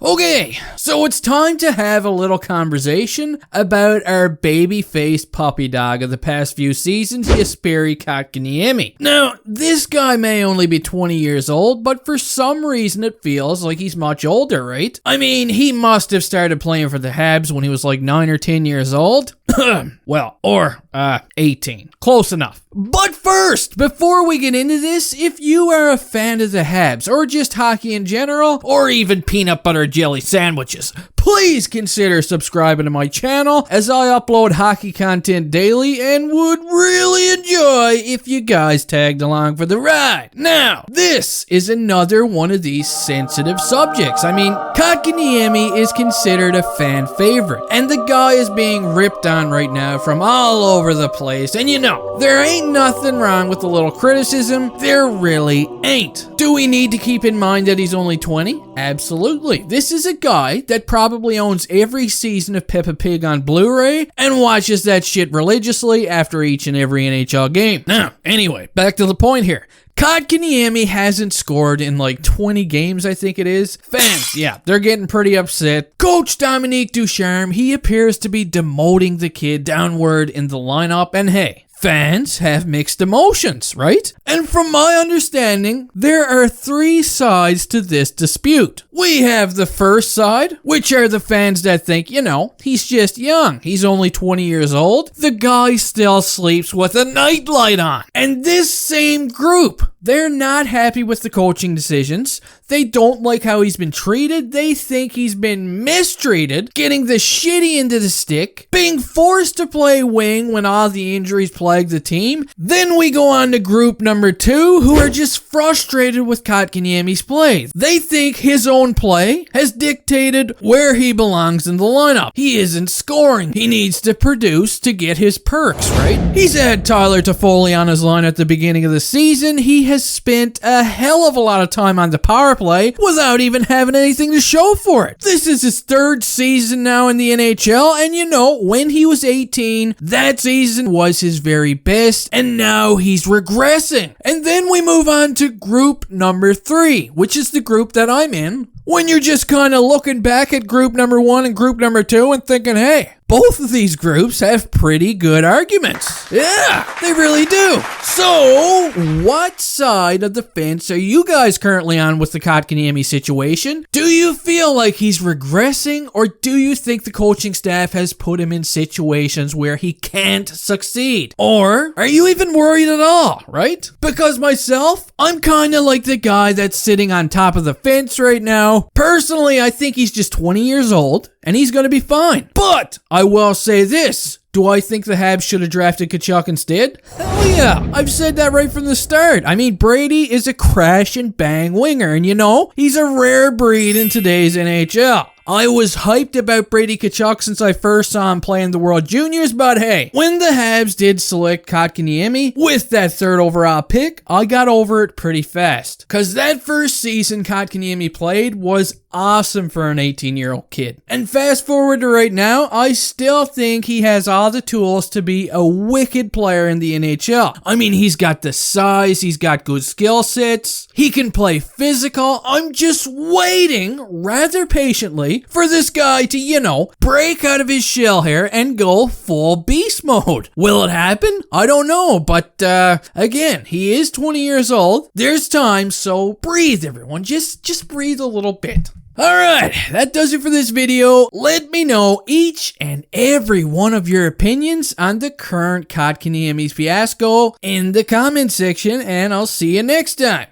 Okay, so it's time to have a little conversation about our baby-faced puppy dog of the past few seasons, Jesperi Kotkaniemi. Now, this guy may only be 20 years old, but for some reason it feels like he's much older, right? I mean, he must have started playing for the Habs when he was like 9 or 10 years old. Well, or 18. Close enough. But first, before we get into this, if you are a fan of the Habs, or just hockey in general, or even peanut butter jelly sandwiches, please consider subscribing to my channel, as I upload hockey content daily and would really enjoy if you guys tagged along for the ride. Now, this is another one of these sensitive subjects. I mean, Kotkaniemi is considered a fan favorite, and the guy is being ripped on right now from all over the place, and you know, there ain't nothing wrong with a little criticism. There really ain't. Do we need to keep in mind that he's only 20? Absolutely. This is a guy that probably owns every season of Peppa Pig on Blu-ray and watches that shit religiously after each and every NHL game. Now, anyway, back to the point here. Kotkaniemi hasn't scored in like 20 games, I think it is. Fans, yeah, they're getting pretty upset. Coach Dominique Ducharme, he appears to be demoting the kid downward in the lineup, and hey, fans have mixed emotions, right? And from my understanding, there are 3 sides to this dispute. We have the first side, which are the fans that think, you know, he's just young. He's only 20 years old. The guy still sleeps with a nightlight on. And this same group, they're not happy with the coaching decisions. They don't like how he's been treated. They think he's been mistreated, getting the shitty end of the stick, being forced to play wing when all the injuries plague the team. Then we go on to group number 2, who are just frustrated with Kotkaniemi's play. They think his own play has dictated where he belongs in the lineup. He isn't scoring. He needs to produce to get his perks, right? He's had Tyler Toffoli on his line at the beginning of the season. He has spent a hell of a lot of time on the power play without even having anything to show for it. This is his 3rd season now in the NHL, and you know, when he was 18, that season was his very best, and now he's regressing. And then we move on to group number 3, which is the group that I'm in, when you're just kind of looking back at group number 1 and group number 2 and thinking, hey, both of these groups have pretty good arguments. Yeah, they really do. So, what side of the fence are you guys currently on with the Kotkaniemi situation? Do you feel like he's regressing, or do you think the coaching staff has put him in situations where he can't succeed? Or are you even worried at all, right? Because myself, I'm kind of like the guy that's sitting on top of the fence right now. Personally, I think he's just 20 years old, and he's going to be fine. But I will say this. Do I think the Habs should have drafted Tkachuk instead? Hell yeah. I've said that right from the start. I mean, Brady is a crash and bang winger, and you know, he's a rare breed in today's NHL. I was hyped about Brady Tkachuk since I first saw him play in the World Juniors, but hey, when the Habs did select Kotkaniemi with that 3rd overall pick, I got over it pretty fast. Cause that first season Kotkaniemi played was awesome for an 18-year-old kid. And fast forward to right now, I still think he has all the tools to be a wicked player in the NHL. I mean, he's got the size, he's got good skill sets, he can play physical. I'm just waiting, rather patiently, for this guy to, you know, break out of his shell here and go full beast mode. Will it happen? I don't know, but again, he is 20 years old. There's time, so breathe, everyone. Just breathe a little bit. Alright, that does it for this video. Let me know each and every one of your opinions on the current Kotkaniemi fiasco in the comment section, and I'll see you next time.